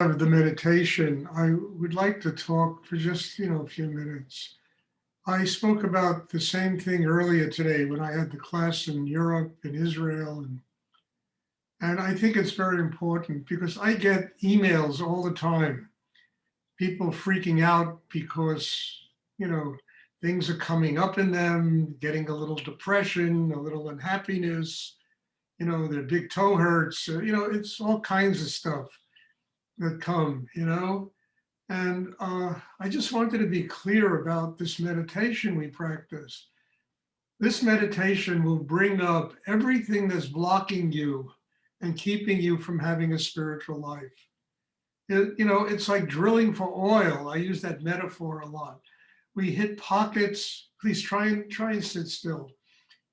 Of the meditation, I would like to talk for just, a few minutes. I spoke about the same thing earlier today when I had the class in Europe and Israel. And I think it's very important because I get emails all the time, people freaking out because, you know, things are coming up in them, getting a little depression, a little unhappiness, their big toe hurts, it's all kinds of stuff that come. And I just wanted to be clear about this meditation we practice. This meditation will bring up everything that's blocking you and keeping you from having a spiritual life. It's like drilling for oil. I use that metaphor a lot. We hit pockets. Please try and sit still.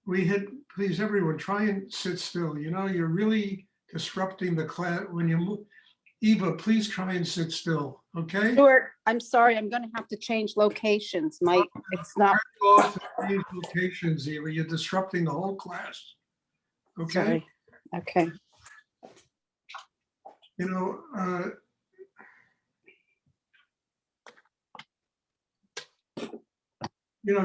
Please everyone, try and sit still. You're really disrupting the class when you move. Eva, please try and sit still, okay? Stuart, I'm sorry, I'm going to have to change locations. It's not. Change locations, Eva. You're disrupting the whole class, okay? Sorry. Okay.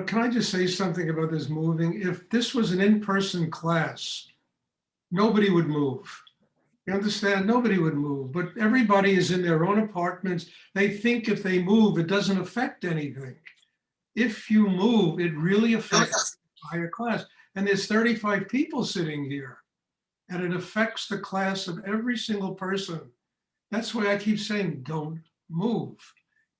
Can I just say something about this moving? If this was an in-person class, nobody would move. You understand? Nobody would move, but everybody is in their own apartments. They think if they move, it doesn't affect anything. If you move, it really affects the entire class. And there's 35 people sitting here, and it affects the class of every single person. That's why I keep saying, don't move.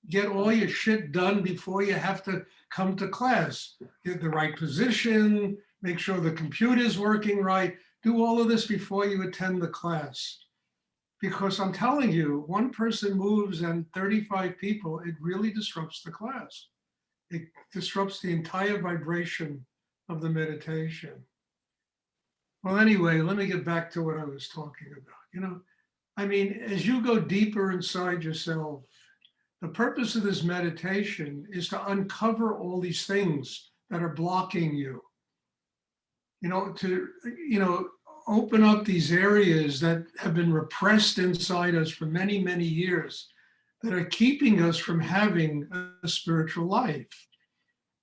Get all your shit done before you have to come to class. Get the right position, make sure the computer's working right. Do all of this before you attend the class. Because I'm telling you, one person moves and 35 people, it really disrupts the class. It disrupts the entire vibration of the meditation. Well, anyway, let me get back to what I was talking about. As you go deeper inside yourself, the purpose of this meditation is to uncover all these things that are blocking you. To open up these areas that have been repressed inside us for many, many years that are keeping us from having a spiritual life.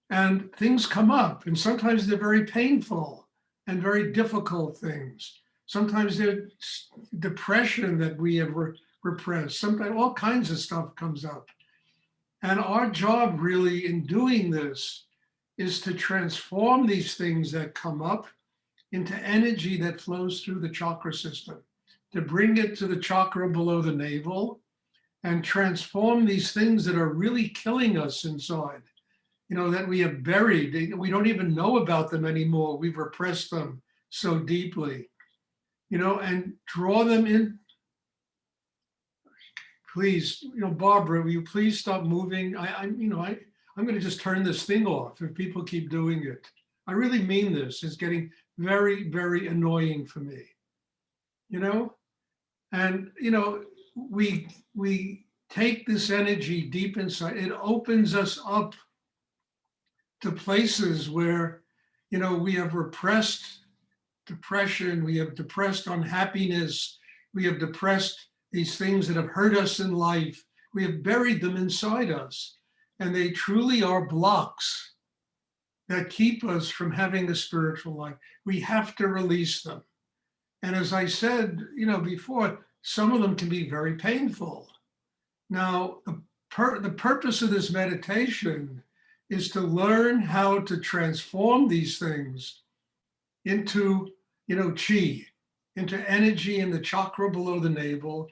And things come up, and sometimes they're very painful and very difficult things. Sometimes they're depression that we have repressed. Sometimes all kinds of stuff comes up. And our job really in doing this is to transform these things that come up into energy that flows through the chakra system, to bring it to the chakra below the navel and transform these things that are really killing us inside, that we have buried. We don't even know about them anymore. We've repressed them so deeply, and draw them in. Please, Barbara, will you please stop moving? I'm going to just turn this thing off if people keep doing it. I really mean this. It's getting very, very annoying for me, and, we take this energy deep inside. It opens us up to places where, we have repressed depression, we have depressed unhappiness, we have depressed these things that have hurt us in life. We have buried them inside us, and they truly are blocks that keep us from having a spiritual life. We have to release them. And as I said, before, some of them can be very painful. Now, the purpose of this meditation is to learn how to transform these things into, chi, into energy in the chakra below the navel,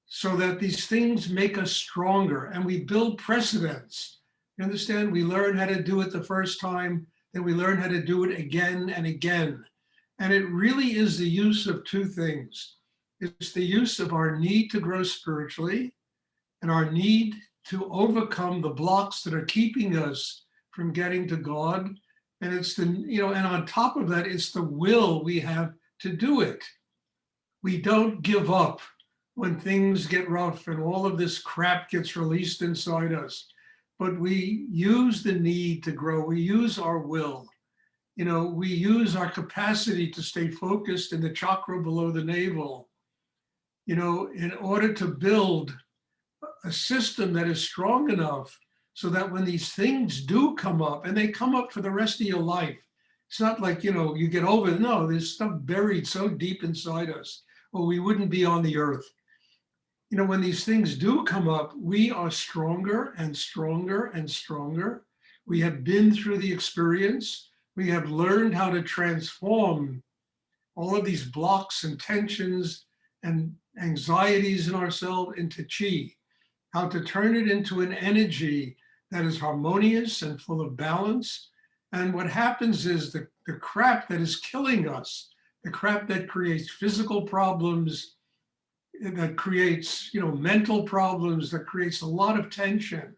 so that these things make us stronger and we build precedents. You understand? We learn how to do it the first time, then we learn how to do it again and again. And it really is the use of two things. It's the use of our need to grow spiritually and our need to overcome the blocks that are keeping us from getting to God. And it's and on top of that, it's the will we have to do it. We don't give up when things get rough and all of this crap gets released inside us. But we use the need to grow. We use our will. We use our capacity to stay focused in the chakra below the navel, in order to build a system that is strong enough so that when these things do come up, and they come up for the rest of your life, it's not like, you get over it. No, there's stuff buried so deep inside us, or we wouldn't be on the earth. When these things do come up, we are stronger and stronger and stronger. We have been through the experience. We have learned how to transform all of these blocks and tensions and anxieties in ourselves into chi, how to turn it into an energy that is harmonious and full of balance. And what happens is the crap that is killing us, the crap that creates physical problems, that creates, mental problems, that creates a lot of tension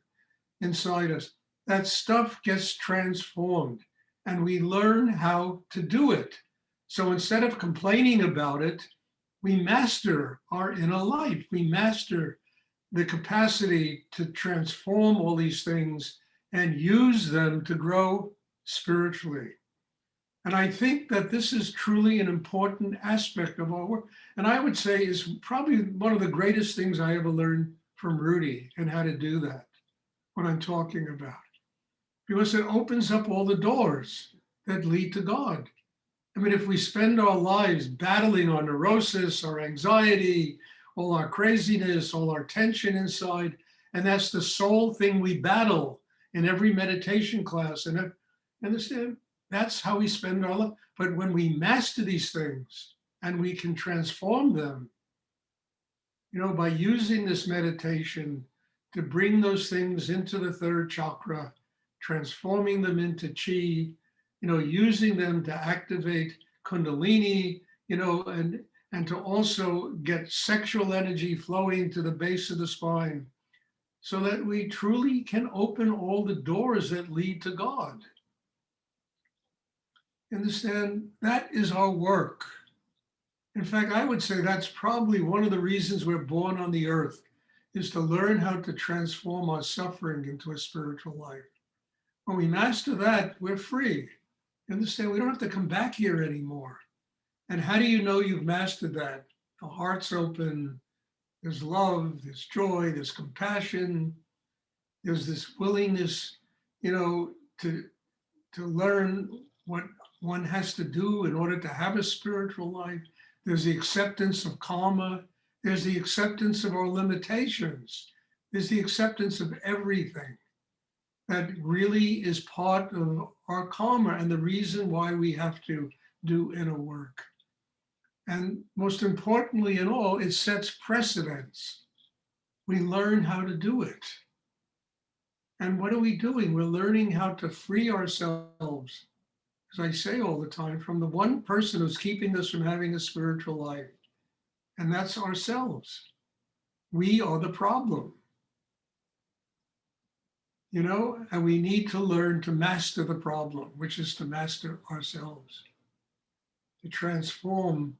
inside us, that stuff gets transformed and we learn how to do it. So instead of complaining about it, we master our inner life. We master the capacity to transform all these things and use them to grow spiritually. And I think that this is truly an important aspect of our work. And I would say is probably one of the greatest things I ever learned from Rudy and how to do that, what I'm talking about. Because it opens up all the doors that lead to God. I mean, if we spend our lives battling our neurosis, our anxiety, all our craziness, all our tension inside, and that's the sole thing we battle in every meditation class. And understand, that's how we spend our life. But when we master these things and we can transform them, by using this meditation to bring those things into the third chakra, transforming them into chi, using them to activate Kundalini, and to also get sexual energy flowing to the base of the spine so that we truly can open all the doors that lead to God. Understand, that is our work. In fact, I would say that's probably one of the reasons we're born on the earth, is to learn how to transform our suffering into a spiritual life. When we master that, we're free. Understand, we don't have to come back here anymore. And how do you know you've mastered that? The heart's open, there's love, there's joy, there's compassion, there's this willingness, to learn what one has to do in order to have a spiritual life. There's the acceptance of karma. There's the acceptance of our limitations. There's the acceptance of everything that really is part of our karma and the reason why we have to do inner work. And most importantly in all, it sets precedents. We learn how to do it. And what are we doing? We're learning how to free ourselves, as I say all the time, from the one person who's keeping us from having a spiritual life. And that's ourselves. We are the problem. And we need to learn to master the problem, which is to master ourselves, to transform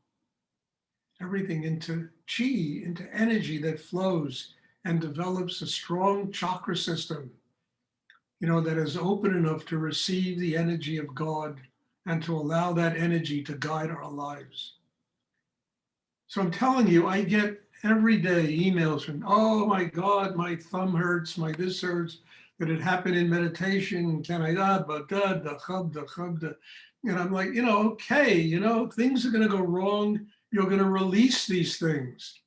everything into chi, into energy that flows and develops a strong chakra system, that is open enough to receive the energy of God and to allow that energy to guide our lives. So I'm telling you, I get every day emails from, oh my God, my thumb hurts, my this hurts, that it happened in meditation, can I, and I'm like, okay, things are going to go wrong. You're going to release these things.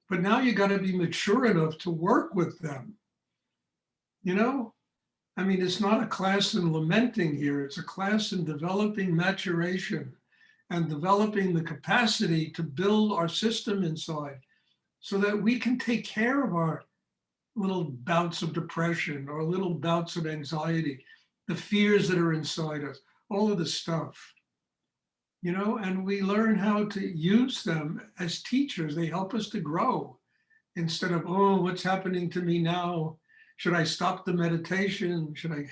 But now you got to be mature enough to work with them. I mean, it's not a class in lamenting here. It's a class in developing maturation and developing the capacity to build our system inside so that we can take care of our little bouts of depression or little bouts of anxiety, the fears that are inside us, all of the stuff, and we learn how to use them as teachers. They help us to grow instead of, oh, what's happening to me now? Should I stop the meditation? Should I,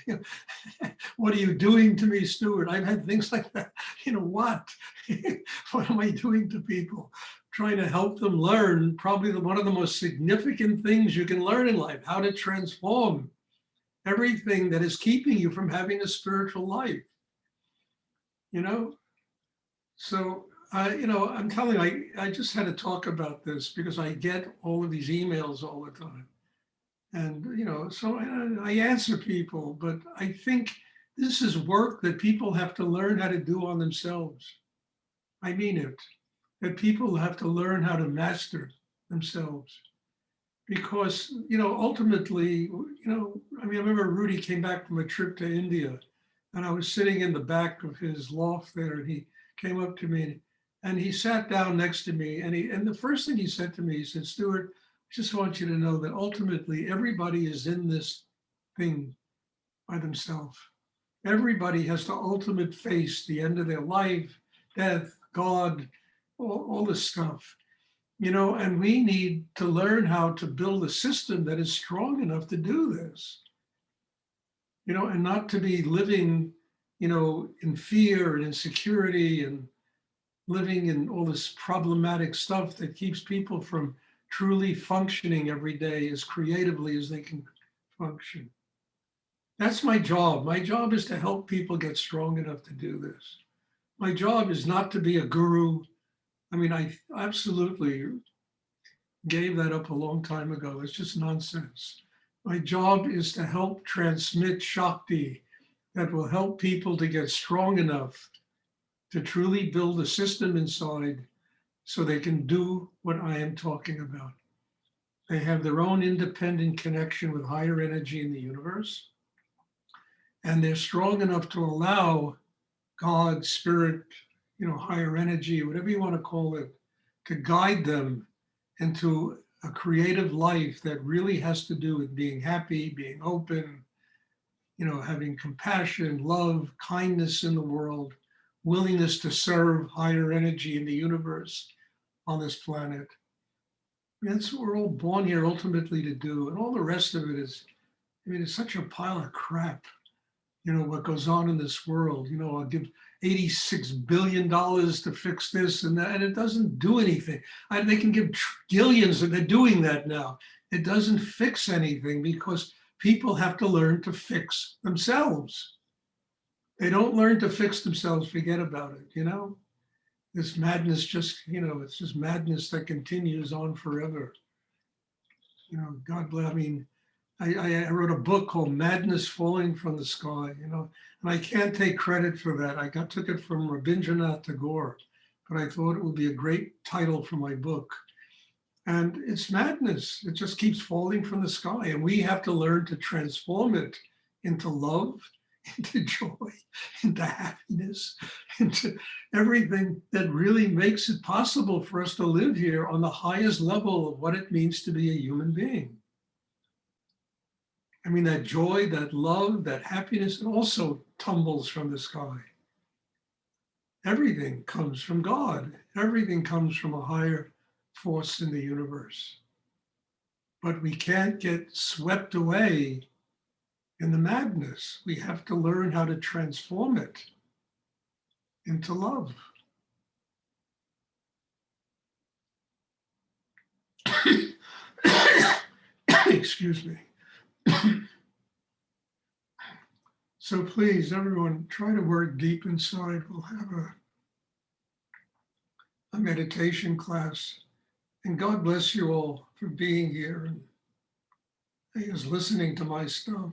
what are you doing to me, Stuart? I've had things like that. What? What am I doing to people? Trying to help them learn probably one of the most significant things you can learn in life, how to transform everything that is keeping you from having a spiritual life. So, I'm telling you, I just had to talk about this because I get all of these emails all the time. And, so I answer people, but I think this is work that people have to learn how to do on themselves. I mean it, that people have to learn how to master themselves. Because, ultimately, I remember Rudy came back from a trip to India and I was sitting in the back of his loft there and he came up to me and he sat down next to me and the first thing he said to me, he said, Stuart, I just want you to know that ultimately everybody is in this thing by themselves. Everybody has to ultimate face the end of their life, death, God, all this stuff. And we need to learn how to build a system that is strong enough to do this, and not to be living, in fear and insecurity and living in all this problematic stuff that keeps people from truly functioning every day as creatively as they can function. That's my job. My job is to help people get strong enough to do this. My job is not to be a guru. I absolutely gave that up a long time ago. It's just nonsense. My job is to help transmit Shakti that will help people to get strong enough to truly build a system inside so they can do what I am talking about. They have their own independent connection with higher energy in the universe. And they're strong enough to allow God, spirit, higher energy, whatever you want to call it, to guide them into a creative life that really has to do with being happy, being open, having compassion, love, kindness in the world, willingness to serve higher energy in the universe on this planet. That's what we're all born here ultimately to do. And all the rest of it is, it's such a pile of crap, what goes on in this world. I'll give $86 billion to fix this and that, and it doesn't do anything. They can give trillions, and they're doing that now. It doesn't fix anything because people have to learn to fix themselves. They don't learn to fix themselves, forget about it, This madness just, it's just madness that continues on forever. God bless, I wrote a book called Madness Falling from the Sky, and I can't take credit for that. Took it from Rabindranath Tagore, but I thought it would be a great title for my book. And it's madness. It just keeps falling from the sky. And we have to learn to transform it into love, into joy, into happiness, into everything that really makes it possible for us to live here on the highest level of what it means to be a human being. That joy, that love, that happiness, it also tumbles from the sky. Everything comes from God. Everything comes from a higher force in the universe. But we can't get swept away in the madness. We have to learn how to transform it into love. Excuse me. So please, everyone, try to work deep inside. We'll have a meditation class. And God bless you all for being here and just listening to my stuff,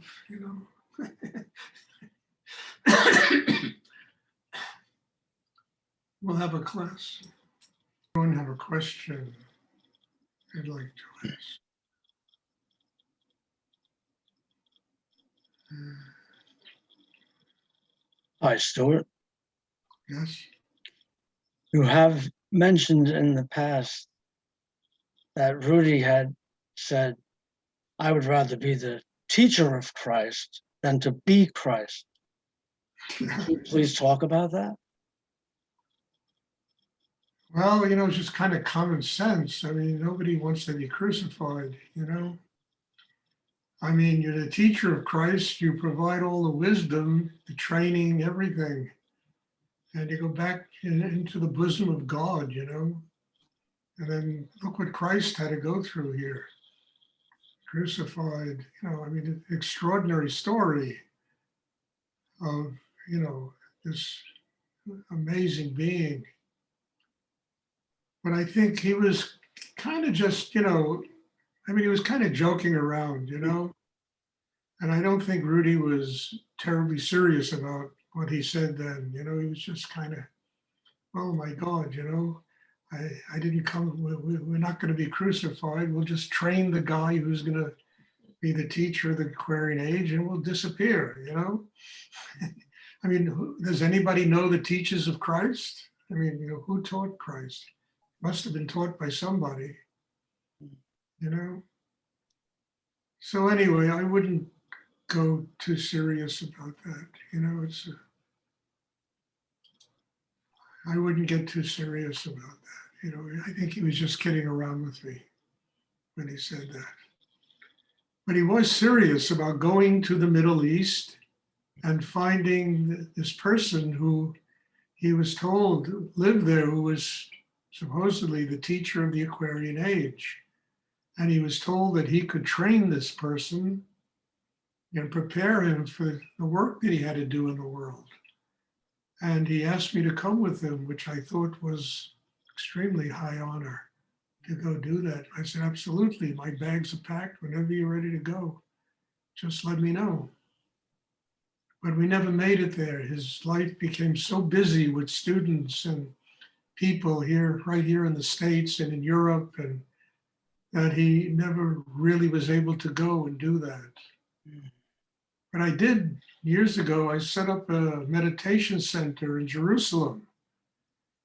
We'll have a class. Anyone have a question they'd like to ask? Hi, Stuart. Yes. You have mentioned in the past that Rudy had said, I would rather be the teacher of Christ than to be Christ. Can you please talk about that? Well, it's just kind of common sense. Nobody wants to be crucified, You're the teacher of Christ. You provide all the wisdom, the training, everything. And you go back into the bosom of God, And then look what Christ had to go through here. Crucified, an extraordinary story of, this amazing being. But I think he was kind of just, I mean, he was kind of joking around, and I don't think Rudy was terribly serious about what he said then. He was just kind of, oh my God, I didn't come, we're not going to be crucified. We'll just train the guy who's going to be the teacher of the Aquarian age and we'll disappear. I mean, does anybody know the teachers of Christ? I mean, who taught Christ? Must have been taught by somebody, you know? So anyway, I wouldn't go too serious about that. I wouldn't get too serious about that. I think he was just kidding around with me when he said that. But he was serious about going to the Middle East and finding this person who he was told lived there, who was supposedly the teacher of the Aquarian age. And he was told that he could train this person and prepare him for the work that he had to do in the world. And he asked me to come with him, which I thought was extremely high honor to go do that. I said, absolutely, my bags are packed. Whenever you're ready to go, just let me know. But we never made it there. His life became so busy with students and people here, right here in the States and in Europe, and that he never really was able to go and do that. But I did years ago. I set up a meditation center in Jerusalem,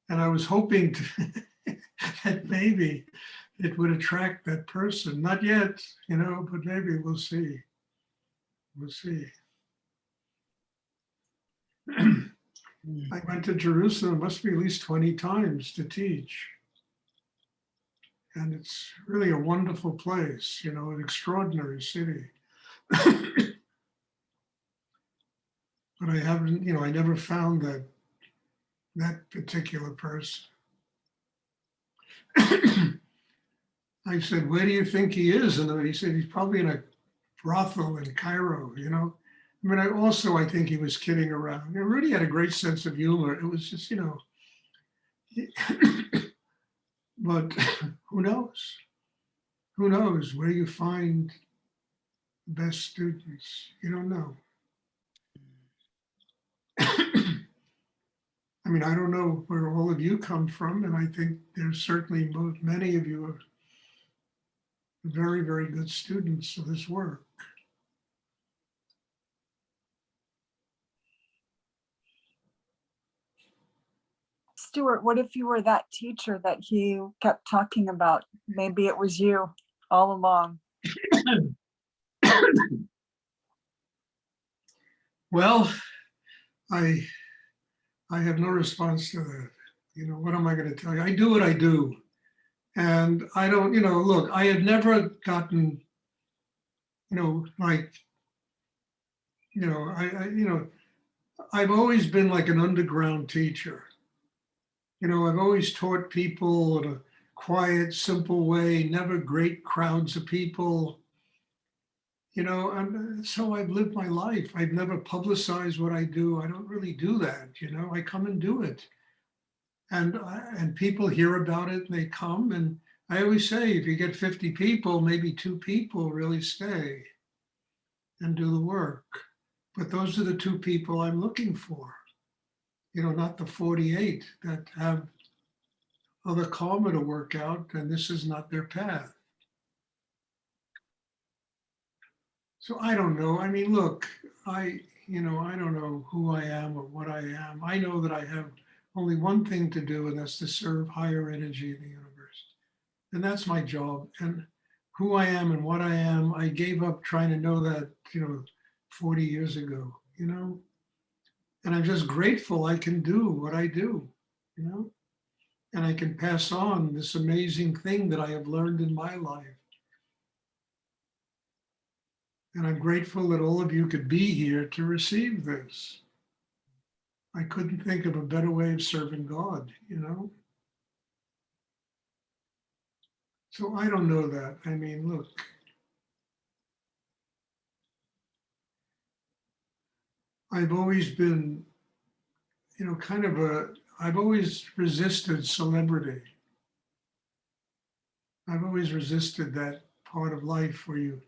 and I was hoping that maybe it would attract that person. Not yet, but maybe we'll see. We'll see. I went to Jerusalem, must be at least 20 times to teach. And it's really a wonderful place, an extraordinary city. But I haven't, I never found that particular person. I said, where do you think he is? And he said, he's probably in a brothel in Cairo, I mean, I think he was kidding around. Rudy had a great sense of humor. It was just, but who knows? Who knows where you find the best students? You don't know. I mean, I don't know where all of you come from, and I think there's certainly many of you are very, very good students of this work. Stuart, what if you were that teacher that he kept talking about? Maybe it was you all along. Well, I have no response to that. What am I going to tell you? I do what I do. And I don't, look, I have never gotten, I've always been like an underground teacher. I've always taught people in a quiet, simple way, never great crowds of people. And so I've lived my life. I've never publicized what I do. I don't really do that. I come and do it. And people hear about it and they come. And I always say, if you get 50 people, maybe 2 people really stay and do the work. But those are the 2 people I'm looking for, not the 48 that have other karma to work out, and this is not their path. So I don't know. I mean, look, I don't know who I am or what I am. I know that I have only one thing to do, and that's to serve higher energy in the universe. And that's my job. And who I am and what I am, I gave up trying to know that, 40 years ago, And I'm just grateful I can do what I do, And I can pass on this amazing thing that I have learned in my life. And I'm grateful that all of you could be here to receive this. I couldn't think of a better way of serving God, So I don't know that. I mean, look, I've always been, I've always resisted celebrity. I've always resisted that part of life where you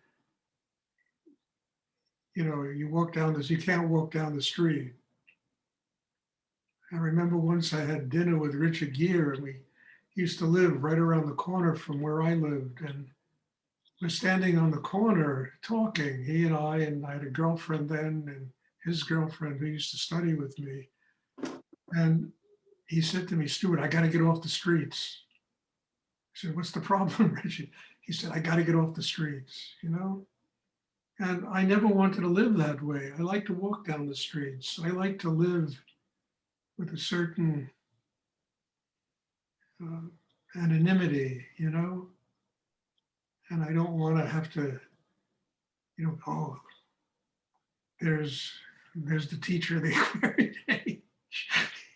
walk down this, you can't walk down the street. I remember once I had dinner with Richard Gere, and we used to live right around the corner from where I lived. And we're standing on the corner talking, he and I had a girlfriend then, and his girlfriend who used to study with me. And he said to me, Stuart, I got to get off the streets. I said, what's the problem, Richard? He said, I got to get off the streets, And I never wanted to live that way. I like to walk down the streets. I like to live with a certain anonymity, And I don't want to have to, oh, there's the teacher of the Aquarian age.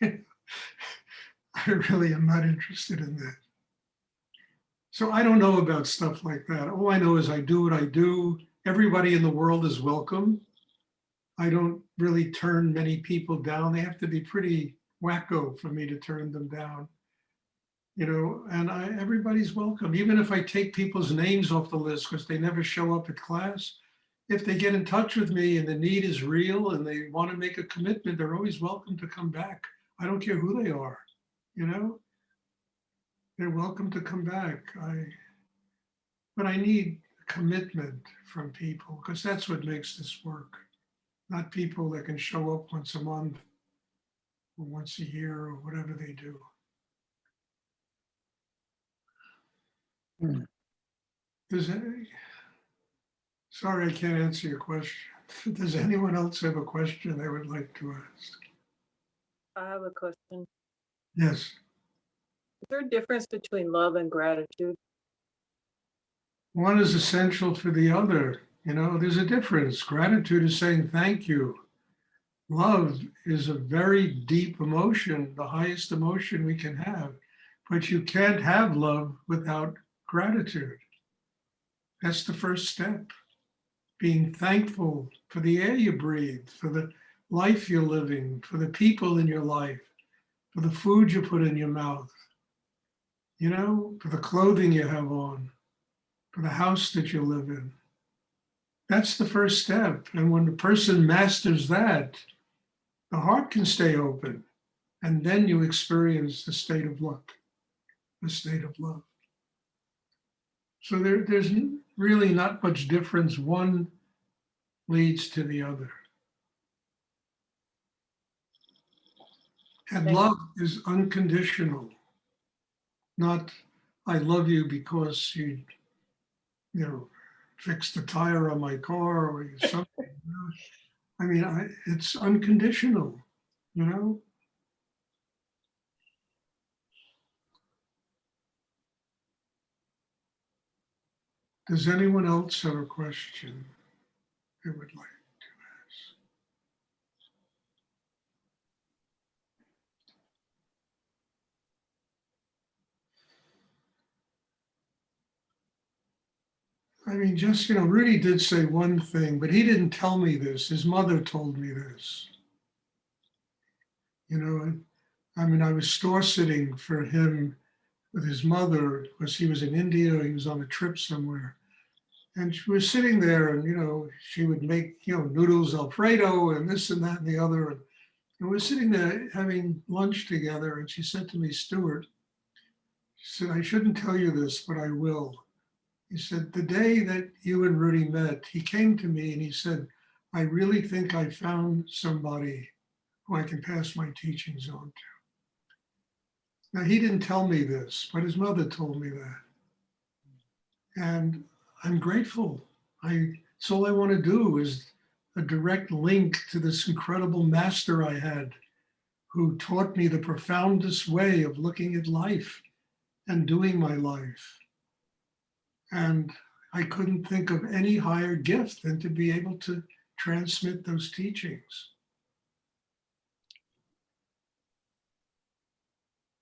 I really am not interested in that. So I don't know about stuff like that. All I know is I do what I do. Everybody in the world is welcome. I don't really turn many people down. They have to be pretty wacko for me to turn them down. And everybody's welcome. Even if I take people's names off the list because they never show up at class, if they get in touch with me and the need is real and they want to make a commitment, they're always welcome to come back. I don't care who they are, They're welcome to come back. But I need commitment from people because that's what makes this work. Not people that can show up once a month or once a year or whatever they do. Hmm. Sorry, I can't answer your question. Does anyone else have a question they would like to ask? I have a question. Yes. Is there a difference between love and gratitude? One is essential for the other. There's a difference. Gratitude is saying thank you. Love is a very deep emotion, the highest emotion we can have. But you can't have love without gratitude. That's the first step. Being thankful for the air you breathe, for the life you're living, for the people in your life, for the food you put in your mouth, for the clothing you have on, for the house that you live in. That's the first step. And when the person masters that, the heart can stay open. And then you experience the state of love, the state of love. So there's really not much difference. One leads to the other. And love is unconditional, not I love you because you fixed the tire on my car or something. I mean, it's unconditional, Does anyone else have a question they would like to ask? I mean, just, Rudy did say one thing, but he didn't tell me this. His mother told me this. I was store sitting for him with his mother because he was in India, he was on a trip somewhere. And she was sitting there and, she would make, noodles Alfredo and this and that and the other. And we're sitting there having lunch together. And she said to me, Stuart, she said, I shouldn't tell you this, but I will. He said, the day that you and Rudy met, he came to me and he said, I really think I found somebody who I can pass my teachings on to. Now, he didn't tell me this, but his mother told me that. And I'm grateful. It's all I want to do is a direct link to this incredible master I had who taught me the profoundest way of looking at life and doing my life. And I couldn't think of any higher gift than to be able to transmit those teachings.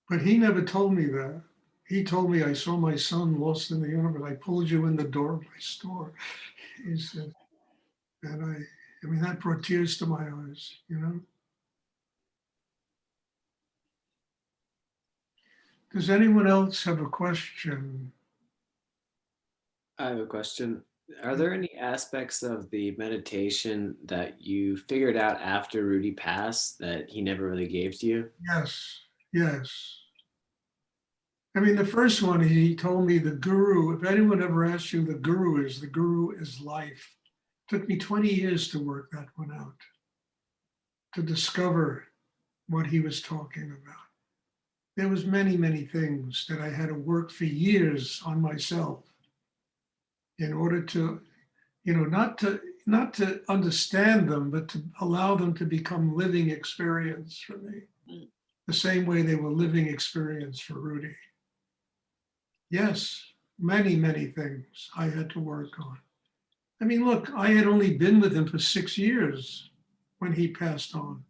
But he never told me that. He told me, I saw my son lost in the universe. I pulled you in the door of my store. He said, and I mean, that brought tears to my eyes, Does anyone else have a question? I have a question. Are there any aspects of the meditation that you figured out after Rudy passed that he never really gave to you? Yes, yes. I mean, the first one, he told me the guru, if anyone ever asks you the guru is life. Took me 20 years to work that one out, to discover what he was talking about. There was many, many things that I had to work for years on myself in order to, not to understand them, but to allow them to become living experience for me, the same way they were living experience for Rudy. Yes, many, many things I had to work on. I mean, look, I had only been with him for 6 years when he passed on.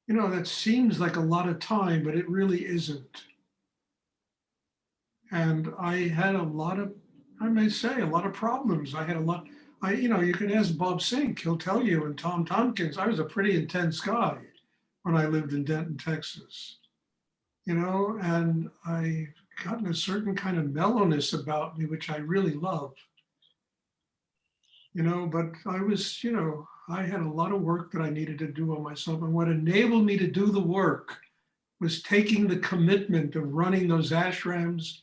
That seems like a lot of time, but it really isn't. And I had a lot of, I may say, a lot of problems. I had a lot, you can ask Bob Sink, he'll tell you, and Tom Tompkins, I was a pretty intense guy when I lived in Denton, Texas. And I gotten a certain kind of mellowness about me, which I really love. But I was, I had a lot of work that I needed to do on myself. And what enabled me to do the work was taking the commitment of running those ashrams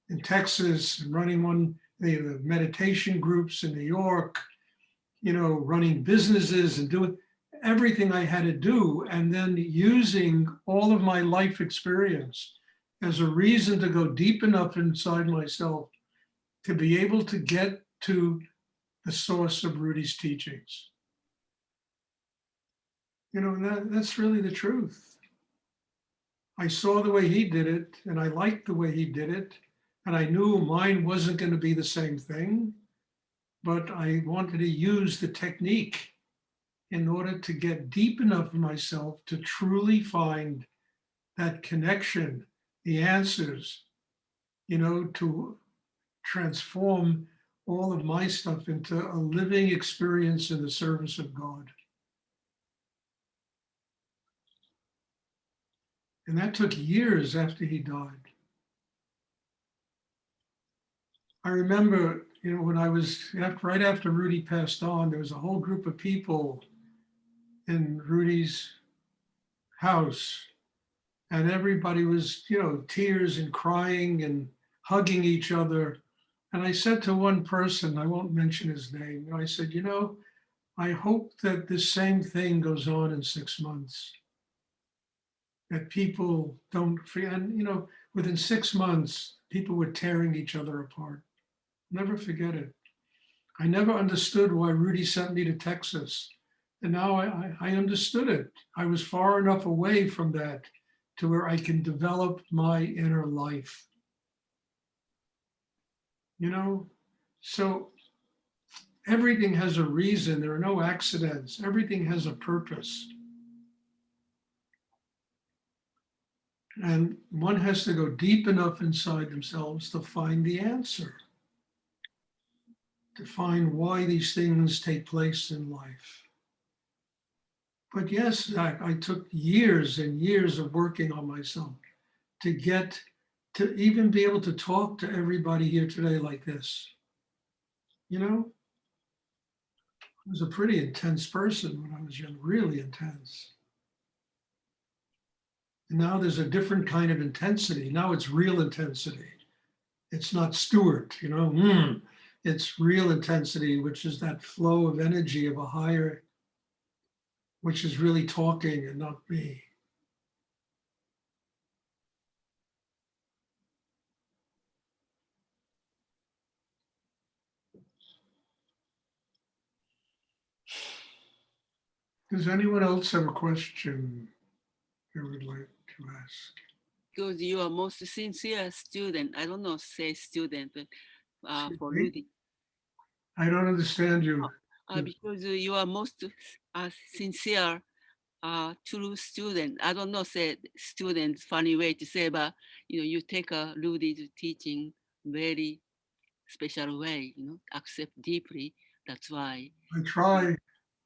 in Texas, and running the meditation groups in New York, running businesses and doing everything I had to do, and then using all of my life experience as a reason to go deep enough inside myself to be able to get to the source of Rudy's teachings. And that's really the truth. I saw the way he did it, and I liked the way he did it, and I knew mine wasn't going to be the same thing, but I wanted to use the technique in order to get deep enough in myself to truly find that connection, the answers, to transform all of my stuff into a living experience in the service of God. And that took years after he died. I remember, when I was right after Rudy passed on, there was a whole group of people in Rudy's house, and everybody was, tears and crying and hugging each other. And I said to one person, I won't mention his name, I said, I hope that this same thing goes on in 6 months. That people don't forget, and within 6 months, people were tearing each other apart. Never forget it. I never understood why Rudy sent me to Texas. And now I understood it. I was far enough away from that to where I can develop my inner life. So everything has a reason. There are no accidents. Everything has a purpose. And one has to go deep enough inside themselves to find the answer, to find why these things take place in life. But yes, I took years and years of working on myself to get to even be able to talk to everybody here today like this. I was a pretty intense person when I was young, really intense. And now there's a different kind of intensity. Now it's real intensity. It's not Stuart, it's real intensity, which is that flow of energy of a higher, which is really talking and not me. Does anyone else have a question they would like to ask? Because you are most sincere student. I don't know, say student, but for Me? Rudy. I don't understand you. Because you are most sincere, true student. I don't know, say student, funny way to say, but you take Rudy's teaching very special way, accept deeply. That's why. I try.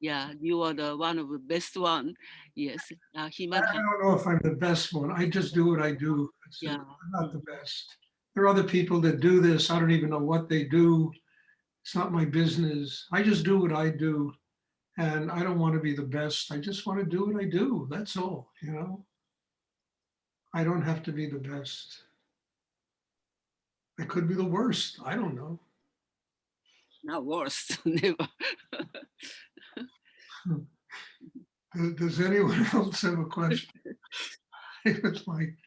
Yeah, you are the one of the best one. Yes, he I might have. don't know if I'm the best one. I just do what I do. Yeah. I'm not the best. There are other people that do this. I don't even know what they do. It's not my business. I just do what I do. And I don't want to be the best. I just want to do what I do. That's all, you know? I don't have to be the best. I could be the worst. I don't know. Not worse, never. Does anyone else have a question? I would like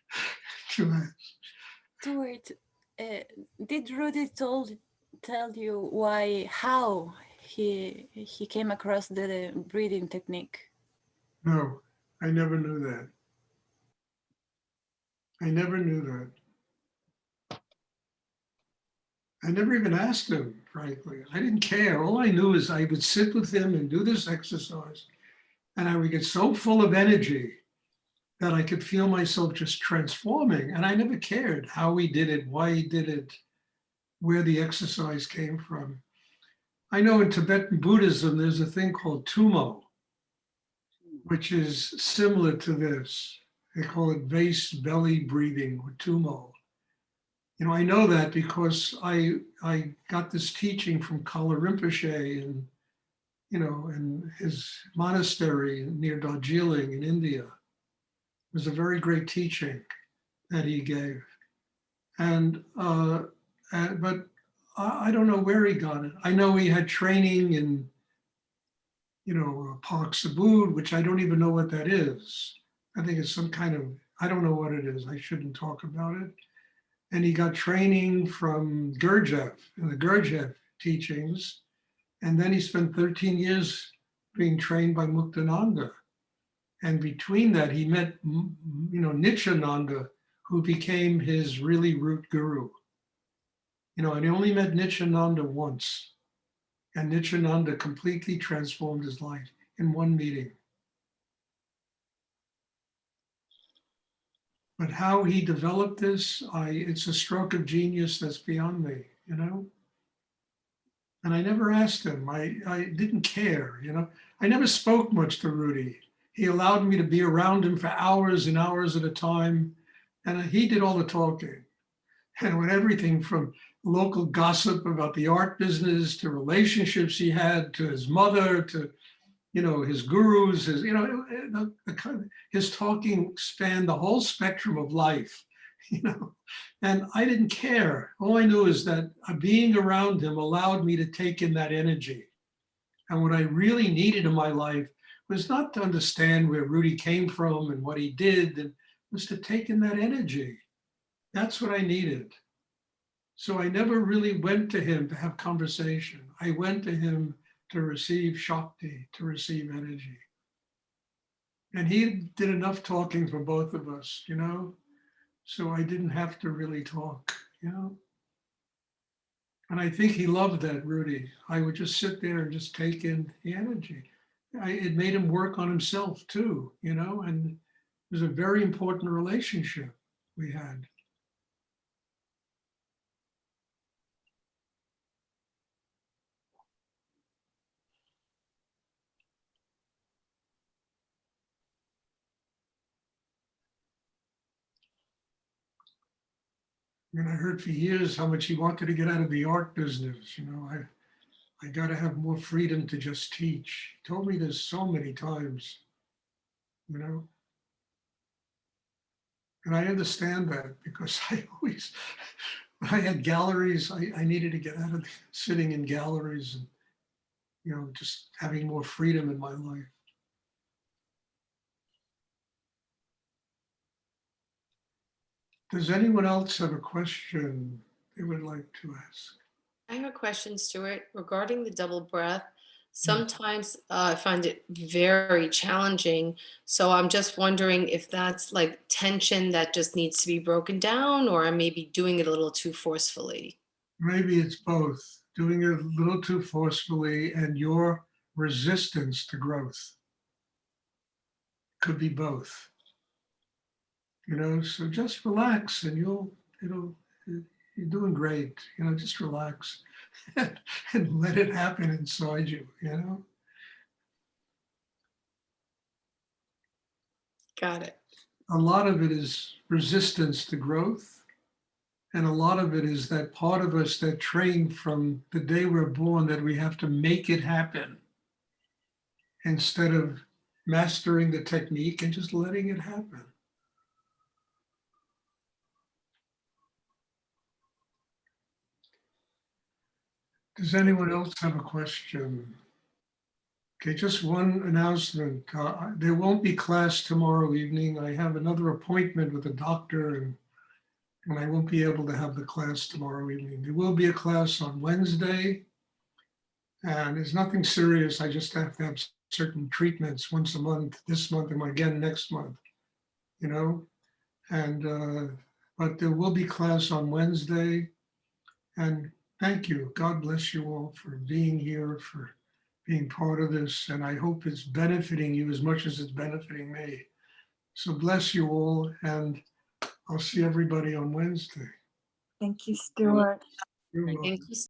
to ask. Stuart, did Rudy tell you how he came across the breathing technique? No, I never knew that. I never knew that. I never even asked him, frankly. I didn't care. All I knew is I would sit with him and do this exercise, and I would get so full of energy that I could feel myself just transforming. And I never cared how he did it, why he did it, where the exercise came from. I know in Tibetan Buddhism, there's a thing called tumo, which is similar to this. They call it vase belly breathing or tumo. You know, I know that because I got this teaching from Kala Rinpoche and, you know, in his monastery near Darjeeling in India. It was a very great teaching that he gave. But I don't know where he got it. I know he had training in, you know, Park Sabud, which I don't even know what that is. I think it's some kind of, I don't know what it is. I shouldn't talk about it. And he got training from Gurdjieff in the Gurdjieff teachings. And then he spent 13 years being trained by Muktananda. And between that, he met, you know, Nityananda, who became his really root guru. You know, and he only met Nityananda once. And Nityananda completely transformed his life in one meeting. But how he developed this, it's a stroke of genius that's beyond me, you know? And I never asked him. I didn't care, you know? I never spoke much to Rudy. He allowed me to be around him for hours and hours at a time. And he did all the talking. And with everything from local gossip about the art business to relationships he had to his mother to, you know, his gurus, his, you know, his talking spanned the whole spectrum of life, you know, and I didn't care. All I knew is that being around him allowed me to take in that energy. And what I really needed in my life was not to understand where Rudy came from and what he did, and was to take in that energy. That's what I needed. So I never really went to him to have conversation. I went to him to receive Shakti, to receive energy. And he did enough talking for both of us, you know? So I didn't have to really talk, you know? And I think he loved that, Rudy. I would just sit there and just take in the energy. It made him work on himself too, you know? And it was a very important relationship we had. And I heard for years how much he wanted to get out of the art business. You know, I got to have more freedom to just teach. He told me this so many times, you know. And I understand that because I always, when I had galleries, I needed to get out of sitting in galleries and, you know, just having more freedom in my life. Does anyone else have a question they would like to ask? I have a question, Stuart, regarding the double breath. Sometimes I find it very challenging. So I'm just wondering if that's like tension that just needs to be broken down, or I may be doing it a little too forcefully. Maybe it's both, doing it a little too forcefully and your resistance to growth. Could be both. You know, so just relax and you're doing great. You know, just relax and let it happen inside you, you know? Got it. A lot of it is resistance to growth. And a lot of it is that part of us that trained from the day we're born that we have to make it happen instead of mastering the technique and just letting it happen. Does anyone else have a question? Okay, just one announcement. There won't be class tomorrow evening. I have another appointment with a doctor and I won't be able to have the class tomorrow evening. There will be a class on Wednesday. And it's nothing serious. I just have to have certain treatments once a month, this month and again next month, you know? And, but there will be class on Wednesday. And thank you. God bless you all for being here, for being part of this. And I hope it's benefiting you as much as it's benefiting me. So bless you all. And I'll see everybody on Wednesday. Thank you, Stuart. You're welcome. Thank you